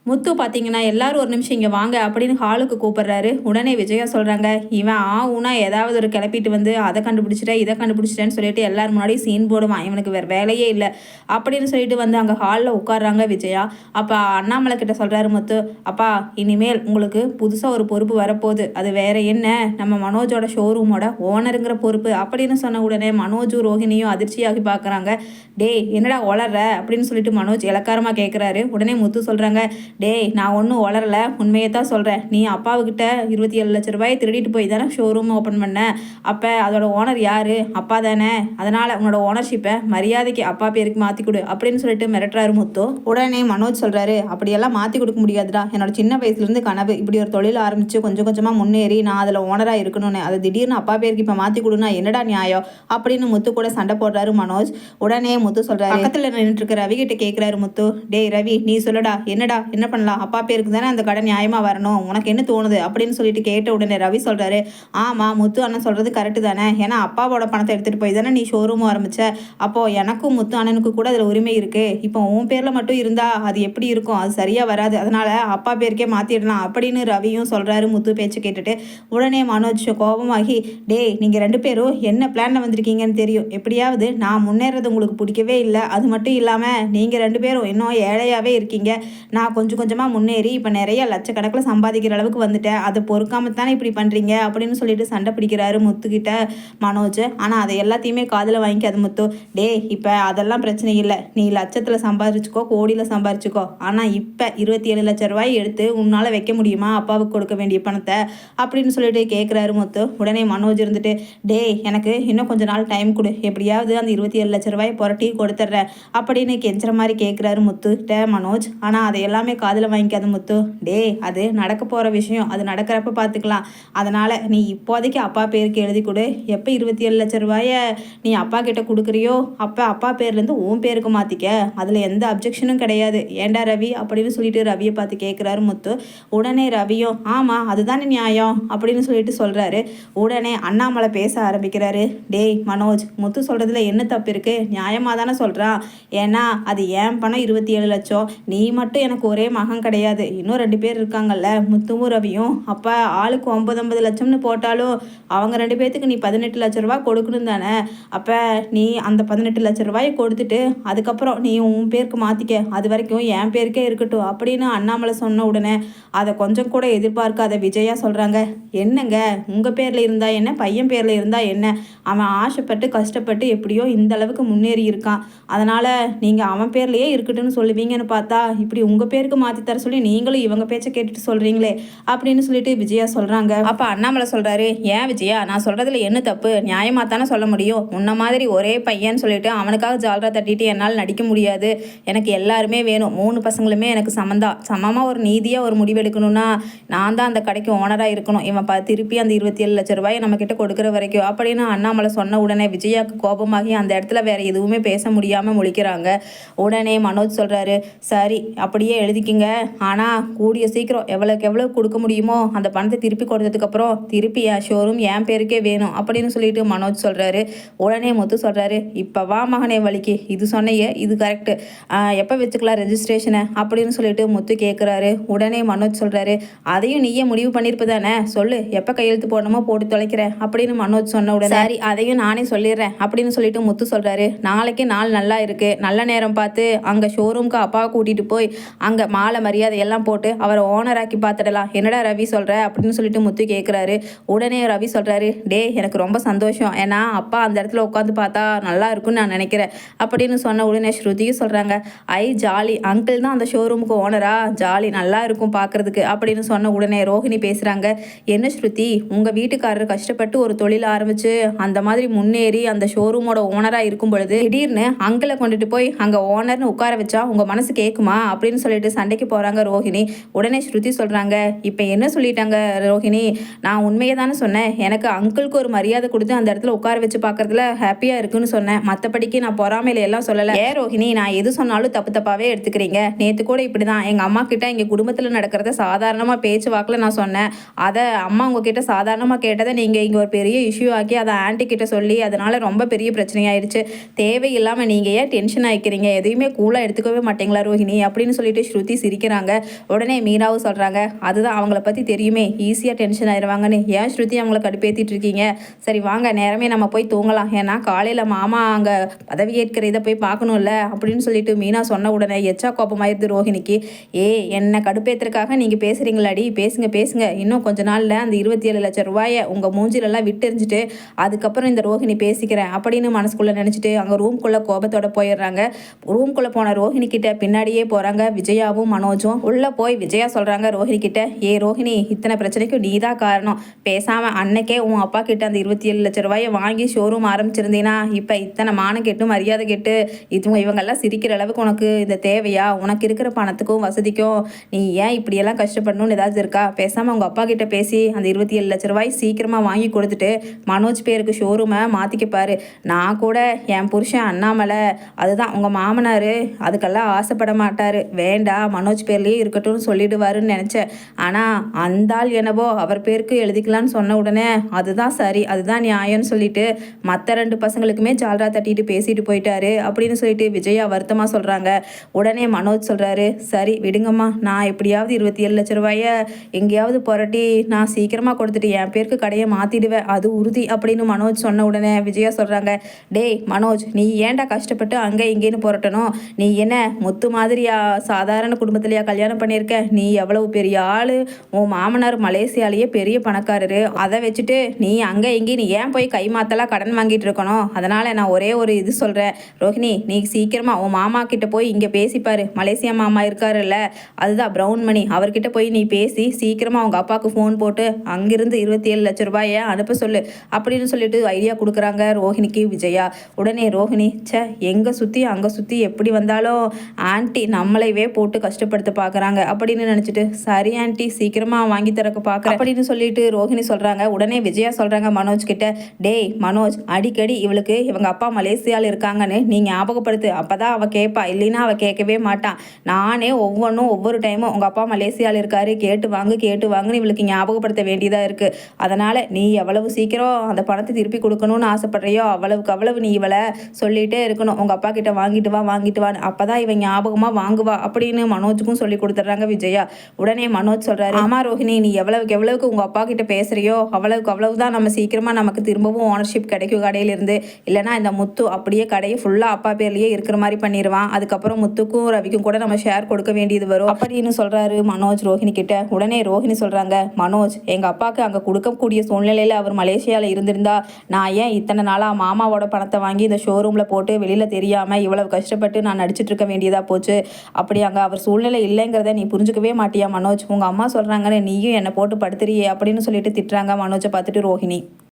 முத்து பார்த்தீங்கன்னா, எல்லாரும் ஒரு நிமிஷம் இங்க வாங்க அப்படின்னு ஹாலுக்கு கூப்பிடுறாரு. உடனே விஜயா சொல்றாங்க, இவன் ஊனா ஏதாவது ஒரு கிளப்பிட்டு வந்து அத கண்டுபிடிச்சுட்டேன், இத கண்டுபிடிச்சுட்டேன்னு சொல்லிட்டு எல்லார் முன்னாடியும் சீன் போடுவான். இவனுக்கு வேற வேலையே இல்ல. அப்படின்னு சொல்லிட்டு வந்து அங்க ஹால்ல உட்கார்றாங்க விஜயா. அப்ப அண்ணாமலை கிட்ட சொல்றாரு முத்து, அப்பா இனிமேல் உங்களுக்கு புதுசா ஒரு பொறுப்பு வரப்போகுது. அது வேற என்ன, நம்ம மனோஜோட ஷோரூமோட ஓனருங்கிற பொறுப்பு அப்படின்னு சொன்ன உடனே மனோஜும் ரோஹிணியும் அதிர்ச்சியாகி பார்க்குறாங்க. டேய் என்னடா ஒளர்ற அப்படின்னு சொல்லிட்டு மனோஜ் இளக்காரமா கேட்குறாரு. உடனே முத்து சொல்றாங்க, டேய் நான் ஒன்றும் வளரல, உண்மையை தான் சொல்கிறேன். நீ அப்பாவுக்கிட்ட 27 லட்ச ரூபாயை திருடிட்டு போய் தானே ஷோரூம் ஓப்பன் பண்ண. அப்போ அதோட ஓனர் யார்? அப்பா தானே. அதனால் உன்னோட ஓனர்ஷிப்பை மரியாதைக்கு அப்பா பேருக்கு மாற்றி கொடு அப்படின்னு சொல்லிட்டு மிரட்டுறாரு முத்து. உடனே மனோஜ் சொல்கிறாரு, அப்படியெல்லாம் மாற்றி கொடுக்க முடியாதுடா. என்னோட சின்ன வயசுலேருந்து கனவு இப்படி ஒரு தொழில் ஆரம்பித்து கொஞ்சம் கொஞ்சமாக முன்னேறி நான் அதில் ஓனராக இருக்கணும்னு. அதை திடீர்னு அப்பா பேருக்கு இப்போ மாற்றி கொடுனா என்னடா நியாயம் அப்படின்னு முத்து கூட சண்டை போடுறாரு மனோஜ். உடனே முத்து சொல்கிறாரு, பக்கத்தில் நின்றுட்டு இருக்க ரவி கிட்ட கேட்குறாரு முத்து, டேய் ரவி நீ சொல்லடா, என்னடா என்ன பண்ணலாம், அப்பா பேருக்கு தானே அந்த கடை நியாயமாக வரணும், உனக்கு என்ன தோணுது அப்படின்னு சொல்லிட்டு கேட்ட உடனே ரவி சொல்கிறாரு, ஆமாம் முத்து அண்ணன் சொல்கிறது கரெக்டு தானே. ஏன்னா அப்பாவோட பணத்தை எடுத்துகிட்டு போய் தானே நீ ஷோரூம் ஆரம்பிச்ச. அப்போது எனக்கும் முத்து அண்ணனுக்கு கூட அதில் உரிமை இருக்குது. இப்போ உன் பேரில் மட்டும் இருந்தால் அது எப்படி இருக்கும், அது சரியாக வராது. அதனால் அப்பா பேருக்கே மாற்றிடலாம் அப்படின்னு ரவியும் சொல்கிறாரு முத்து பேச்சு கேட்டுட்டு. உடனே மனோஜ் கோபமாகி, டேய் நீங்கள் 2 பேரும் என்ன பிளானில் வந்திருக்கீங்கன்னு தெரியும். எப்படியாவது நான் முன்னேறது உங்களுக்கு பிடிக்கவே இல்லை. அது மட்டும் இல்லாமல் நீங்கள் 2 பேரும் இன்னும் ஏழையாகவே இருக்கீங்க. நான் கொஞ்சம் கொஞ்சமாக முன்னேறி இப்போ நிறைய லட்சக்கணக்கில் சம்பாதிக்கிற அளவுக்கு வந்துட்டேன். அதை பொறுக்காம தானே இப்படி பண்ணுறீங்க அப்படின்னு சொல்லிட்டு சண்டை பிடிக்கிறாரு முத்துக்கிட்ட மனோஜ். ஆனால் அதை எல்லாத்தையுமே காதில் வாங்கிக்காது முத்து. டே இப்போ அதெல்லாம் பிரச்சனை இல்லை, நீ லட்சத்தில் சம்பாதிச்சுக்கோ, கோடியில் சம்பாதிச்சுக்கோ. ஆனால் இப்போ 27 லட்ச ரூபாய் எடுத்து உன்னால் வைக்க முடியுமா அப்பாவுக்கு கொடுக்க வேண்டிய பணத்தை அப்படின்னு சொல்லிட்டு கேட்குறாரு முத்து. உடனே மனோஜ் இருந்துட்டு, டே எனக்கு இன்னும் கொஞ்ச நாள் டைம் கொடு, எப்படியாவது அந்த 27 லட்ச ரூபாய் புரட்டி கொடுத்துட்றேன் அப்படின்னு கெஞ்சுற மாதிரி கேட்குறாரு முத்துக்கிட்ட மனோஜ். ஆனால் அதை எல்லாமே காதில் வாங்கிக்காத முத்து. டே அது நடக்க போகிற விஷயம், அது நடக்கிறப்ப பார்த்துக்கலாம். அதனால் நீ இப்போதைக்கு அப்பா பேருக்கு எழுதி கொடு. எப்போ 27 லட்ச ரூபாயை நீ அப்பா கிட்ட கொடுக்குறியோ அப்போ அப்பா பேர்லேருந்து உன் பேருக்கு மாற்றிக்க, அதில் எந்த அப்ஜெக்ஷனும் கிடையாது. ஏண்டா ரவி அப்படின்னு சொல்லிட்டு ரவியை பார்த்து கேட்குறாரு முத்து. உடனே ரவியும், ஆமாம் அதுதானே நியாயம் அப்படின்னு சொல்லிட்டு சொல்கிறாரு. உடனே அண்ணாமலை பேச ஆரம்பிக்கிறாரு, டேய் மனோஜ் முத்து சொல்கிறதுல என்ன தப்பு இருக்குது, நியாயமாக தானே சொல்கிறான். ஏன்னா அது ஏன் பணம் 27 லட்சம், நீ மட்டும் எனக்கு ஒரே மகன் கிடையாது, இன்னும் 2 பேர் இருக்காங்கல்ல முத்துவும் ரவியும். அப்போ ஆளுக்கு 9 லட்சம்னு போட்டாலும் அவங்க 2 பேர்த்துக்கு நீ 18 லட்ச ரூபா கொடுக்கணும் தானே. அப்போ நீ அந்த 18 லட்ச ரூபாயை கொடுத்துட்டு அதுக்கப்புறம் நீ உன் பேருக்கு மாற்றிக்க, அது வரைக்கும் என் பேருக்கே இருக்கட்டும் அப்படின்னு அண்ணாமலை சொன்ன உடனே அதை கொஞ்சம் கூட எதிர்பார்க்காத விஜயா சொல்கிறாங்க, என்னங்க உங்கள் பேரில் இருந்தால் என்ன, பையன் பேரில் இருந்தால் என்ன, அவன் ஆசைப்பட்டு கஷ்டப்பட்டு எப்படியோ இந்த அளவுக்கு முன்னேறி இருக்கான். அதனால் நீங்கள் அவன் பேர்லேயே இருக்கட்டும்னு சொல்லுவீங்கன்னு பார்த்தா இப்படி உங்கள் பேருக்கு மாற்றி தர சொல்லி நீங்களும் இவங்க பேச்சை கேட்டுட்டு சொல்கிறீங்களே அப்படின்னு சொல்லிட்டு விஜயா சொல்கிறாங்க. அப்போ அண்ணாமலை சொல்கிறாரு, ஏன் விஜயா நான் சொல்கிறதுல என்ன தப்பு, நியாயமாக தானே சொல்ல முடியும். உன்ன மாதிரி ஒரே பையன்னு சொல்லிட்டு அவனுக்காக ஜாலரா தட்டிட்டு என்னால் நடிக்க முடியாது. எனக்கு எல்லாருமே வேணும், 3 பசங்களுமே எனக்கு சமமாக ஒரு நீதியாக ஒரு முடிவெடுக்கணும்னா நான் தான் அந்த கடைக்கு ஓனராக இருக்கணும். இவன் திருப்பி அந்த 27 லட்ச ரூபாயை நம்மக்கிட்ட கொடுக்குற வரைக்கும் அப்படின்னு அண்ணாமலை சொன்ன உடனே விஜயாவுக்கு கோபமாகி அந்த இடத்துல வேற எதுவுமே பேச முடியாமல் முழிக்கிறாங்க. உடனே மனோஜ் சொல்கிறாரு, சரி அப்படியே எழுதிக்கிங்க, ஆனால் கூடிய சீக்கிரம் எவ்வளோக்கு எவ்வளோ கொடுக்க முடியுமோ அந்த பணத்தை திருப்பி கொடுத்ததுக்கப்புறம் திருப்பி என் ஷோரூம் என் பேருக்கே வேணும் அப்படின்னு சொல்லிட்டு மனோஜ் சொல்கிறாரு. உடனே முத்து சொல்கிறாரு, இப்போ வா மகனே வலிக்கு, இது சொன்னையே இது கரெக்டு, எப்போ வச்சுக்கலாம் ரெஜிஸ்ட்ரேஷனை அப்படின்னு சொல்லிட்டு முத்து கேட்குறாரு. உடனே மனோஜ் சொல்கிறாரு, அதையும் நீயே முடிவு பண்ணியிருப்பு தானே, சொல்லு எப்போ கையெழுத்து போடணுமோ போட்டு தொலைக்கிறேன் அப்படின்னு மனோஜ் சொன்ன உடனே, சரி அதையும் நானே சொல்லிடுறேன் அப்படின்னு சொல்லிட்டு முத்து சொல்கிறாரு. நாளைக்கு நாள் நல்லா இருக்குது, நல்ல நேரம் பார்த்து அங்கே ஷோரூம்க்கு அப்பாவை கூட்டிகிட்டு போய் அங்கே மாலை மரியாதை எல்லாம் போட்டு அவரை ஓனராக்கி பார்த்துடலாம். என்னடா ரவி சொல்கிற அப்படின்னு சொல்லிட்டு முத்து கேட்குறாரு. உடனே ரவி சொல்கிறாரு, டே எனக்கு ரொம்ப சந்தோஷம், ஏன்னா அப்பா அந்த இடத்துல உட்காந்து பார்த்தா நல்லா இருக்குன்னு நான் நினைக்கிறேன் அப்படின்னு சொன்ன உடனே ஸ்ருதியும் சொல்கிறாங்க, ஐ ஜாலி, அங்கிள் தான் அந்த ஷோரூமுக்கு ஓனரா, ஜாலி நல்லா இருக்கும் பார்க்குறதுக்கு அப்படின்னு சொன்ன உடனே ரோஹிணி பேசுகிறாங்க, என்ன ஸ்ருதி உங்கள் வீட்டுக்காரர் கஷ்டப்பட்டு ஒரு தொழில் ஆரம்பித்து அந்த மாதிரி முன்னேறி அந்த ஷோரூமோட ஓனராக இருக்கும் பொழுது திடீர்னு அங்கிளை கொண்டுட்டு போய் அங்கே ஓனர்னு உட்கார வச்சா உங்கள் மனசு கேட்குமா அப்படின்னு சொல்லிட்டு சண்டைக்கு போகிறாங்க ரோஹிணி. உடனே ஸ்ருதி சொல்கிறாங்க, இப்போ என்ன சொல்லிட்டாங்க ரோஹிணி, நான் உண்மையை தானே சொன்னேன், எனக்கு அங்கிளுக்கு ஒரு மரியாதை கொடுத்து அந்த இடத்துல உட்கார வச்சு பார்க்குறதுல ஹாப்பியாக இருக்குன்னு சொன்னேன், மற்றபடிக்கு நான் பொறாமையில எல்லாம் சொல்லலை. ரோஹிணி நான் எது சொன்னாலும் தப்பு தப்பாகவே எடுத்துக்கிறீங்க. நேற்று கூட இப்படி தான் எங்கள் அம்மா கிட்ட எங்கள் குடும்பத்தில் நடக்கிறத சாதாரணமாக பேச்சு வாக்கில் நான் சொன்னேன், அதை அம்மா உங்ககிட்ட சாதாரணமாக கேட்டதை நீங்கள் இங்கே ஒரு பெரிய இஷ்யூ ஆக்கி அதை ஆன்ட்டி கிட்ட சொல்லி அதனால் ரொம்ப பெரிய பிரச்சனையாயிருச்சு. தேவையில்லாமல் நீங்கள் ஏன் டென்ஷன் ஆகிக்கிறீங்க, எதையுமே கூலாக எடுத்துக்கவே மாட்டீங்களா ரோஹிணி அப்படின்னு சொல்லிட்டு ஸ்ருதி சிரிக்கிறாங்க. உடனே மீனாவும் சொல்கிறாங்க, அதுதான் அவங்கள பற்றி தெரியுமே, ஈஸியாக டென்ஷன் ஆயிடுவாங்கன்னு. ஏன் ஸ்ருதி அவங்கள கடுப்பேற்றிட்டு இருக்கீங்க? சரி வாங்க, நேரமே நம்ம போய் தூங்கலாம். ஏன்னா காலையில் மாமா அங்கே பதவியேற்கிற இதை போய் பார்க்கணும்ல அப்படின்னு சொல்லிட்டு மீனா சொன்ன உடனே எச்சா கோபமாயிருது ரோஹிணிக்கு. என்னை கடுப்பேற்றுறதுக்காக நீங்கள் பேசுகிறீங்களாடி? பேசுங்க பேசுங்க. இன்னும் கொஞ்ச நாளில் அந்த 27 லட்சம் ரூபாயை உங்கள் மூஞ்சிலெல்லாம் விட்டெறிஞ்சிட்டு அதுக்கப்புறம் இந்த ரோஹிணி பேசிக்கிறேன் அப்படின்னு மனசுக்குள்ளே நினச்சிட்டு அங்கே ரூம்குள்ளே கோபத்தோட போயிடுறாங்க. ரூம்குள்ளே போன ரோஹிணி கிட்ட பின்னாடியே போகிறாங்க விஜயாவும் மனோஜும். உள்ளே போய் விஜயா சொல்கிறாங்க ரோஹிணி கிட்ட, ரோஹிணி, இத்தனை பிரச்சனைக்கும் நீ தான் காரணம். பேசாமல் அன்னைக்கே உன் அப்பா கிட்ட அந்த 27 லட்சம் ரூபாயை வாங்கி ஷோரூம் ஆரம்பிச்சிருந்தீங்கன்னா இப்போ இத்தனை மானம் கெட்டு மரியாதை கெட்டு இவங்கெல்லாம் சிரிக்கிற அளவுக்கு உனக்கு இந்த தேவையா? உனக்கு இருக்கிற பணத்துக்கும் வசதிக்கும் நீ ஏன் இப்படியெல்லாம் கஷ்டப்படணும்னு ஏதாவது இருக்கா? பேசாமல் உங்கள் அப்பா கிட்ட பேசி அந்த 27 லட்ச ரூபாய் சீக்கிரமாக வாங்கி கொடுத்துட்டு மனோஜ் பேருக்கு ஷோரூமை மாற்றிக்கப்பாரு. நான் கூட என் புருஷன் அண்ணாமலை, அதுதான் உங்கள் மாமனார், அதுக்கெல்லாம் ஆசைப்பட மாட்டார். வேண்டாம், மனோஜ் பேர்லேயே இருக்கட்டும்னு சொல்லிடுவாருன்னு நினச்சேன். ஆனால் அந்த ஆள் என்னவோ அவர் பேருக்கு எழுதிக்கலான்னு சொன்ன உடனே அதுதான் சரி, அதுதான் நியாயம்னு சொல்லிட்டு மற்ற 2 பசங்களுக்குமே ஜால்ரா தட்டிட்டு பேசிட்டு போயிட்டாரு அப்படின்னு சொல்லிட்டு விஜயா வருத்தமாக சொல்கிறாங்க. உடனே மனோஜ் சொல்கிறாரு, சரி விடுங்கம்மா, நான் எப்படியாவது 27 லட்ச ரூபாயை எங்கேயாவது புரட்டி நான் சீக்கிரமாக கொடுத்துட்டு என் பேருக்கு கடையை மாற்றிடுவேன், அது உறுதி அப்படின்னு மனோஜ் சொன்ன உடனே விஜயா சொல்கிறாங்க, டேய் மனோஜ், நீ ஏன்டா கஷ்டப்பட்டு அங்கே இங்கேன்னு புரட்டணும்? நீ என்ன முத்து மாதிரியா சாதாரண குடும்பத்திலையா கல்யாணம் பண்ணியிருக்க? நீ எவ்வளவு பெரிய ஆள், உன் மாமனார் மலேசியாலேயே பெரிய பணக்காரரு, அதை வச்சுட்டு நீ அங்கே இங்கேன்னு ஏன் போய் கை மாத்தலாம் கடன் வாங்கிட்டு இருக்கணும்? அதனால் நான் ஒரே ஒரு இது சொல்கிறேன் ரோஹிணி, நீ சீக்கிரமாக உன் மாமா கிட்ட போய் இங்கே பேசிப்பாரு. மலேசியா மாமா இருக்காருல்ல, அதுதான் பிரவுன் மணி, அவர்கிட்ட போய் நீ பேசி சீக்கிரமாக அவங்க அப்பாவுக்கு ஃபோன் போட்டு அங்கிருந்து 27 லட்ச ரூபாயை அனுப்ப சொல்லு அப்படின்னு சொல்லிட்டு ஐடியா கொடுக்குறாங்க ரோஹிணிக்கு விஜயா. உடனே ரோஹிணி, எங்கே சுற்றி அங்கே சுற்றி எப்படி வந்தாலும் ஆன்ட்டி நம்மளைவே போட்டு கஷ்டப்படுத்த பார்க்குறாங்க அப்படின்னு நினச்சிட்டு, சரி ஆன்ட்டி, சீக்கிரமாக வாங்கி தரக்க பார்க்குறேன் அப்படின்னு சொல்லிட்டு ரோஹிணி சொல்கிறாங்க. உடனே விஜயா சொல்கிறாங்க மனோஜ் கிட்ட, டேய் மனோஜ், அடிக்கடி இவளுக்கு இவங்க அப்பா மலேசியாவில் இருக்காங்கன்னு நீ ஞாபகப்படுத்து, அப்போ தான் அவள் கேட்பா, இல்லைன்னா அவள் கேட்கவே மாட்டான். நானே ஒவ்வொரு டைமும் உங்கள் அப்பா மலேசியாவில் இருக்காரு, கேட்டு வாங்குன்னு இவளுக்கு ஞாபகப்படுத்த வேண்டியதாக இருக்குது. அதனால் நீ எவ்வளவு சீக்கிரம் அந்த பணத்தை திருப்பி கொடுக்கணும்னு ஆசைப்படுறியோ அவ்வளவு நீ இவளை சொல்லிகிட்டே இருக்கணும், உங்கள் அப்பா கிட்ட வாங்கிட்டு வான்னு, அப்போ தான் இவன் ஞாபகமாக வாங்குவா அப்படின்னு மனோஜுக்கும் சொல்லி கொடுத்துட்றாங்க விஜயா. உடனே மனோஜ் சொல்கிறாரு, ஆமாம் ரோஹிணி, நீ எவ்வளவுக்கு உங்கள் அப்பா கிட்ட பேசுகிறியோ அவ்வளவு தான் நம்ம சீக்கிரமாக நமக்கு திரும்பவும் ஓனர்ஷிப் கிடைக்கும் கடையிலிருந்து. இல்லைனா இந்த முத்து அப்படியே கடையை ஃபுல்லாக அப்பா பேர்லேயே இருக்கிற மாதிரி பண்ணிடுவான். அதுக்கப்புறம் முத்துக்கும் ரவிக்கும் கூட நம்ம ஷேர் கொடுக்க வேண்டியது வரும் அப்படின்னு சொல்கிறாரு மனோஜ் ரோஹிணி கிட்ட. உடனே ரோஹிணி சொல்கிறாங்க, மனோஜ், எங்கள் அப்பாவுக்கு அங்கே கொடுக்கக்கூடிய சூழ்நிலையில் அவர் மலேசியாவில் இருந்திருந்தா நான் ஏன் இத்தனை நாளாக மாமாவோட பணத்தை வாங்கி இந்த ஷோரூமில் போட்டு வெளியில் தெரியாமல் இவ்வளவு கஷ்டப்பட்டு நான் நடிச்சிட்டு இருக்க வேண்டியதாக போச்சு. அப்படி அங்கே அவர் சூழ்நிலை இல்லைங்கிறத நீ புரிஞ்சுக்கவே மாட்டியா மனோஜ்? உங்கள் அம்மா சொல்கிறாங்கன்னு நீயும் என்னை போட்டு படுத்துறியே அப்படின்னு சொல்லிட்டு திட்டுறாங்க மனோஜை பார்த்துட்டு ரோஹிணி.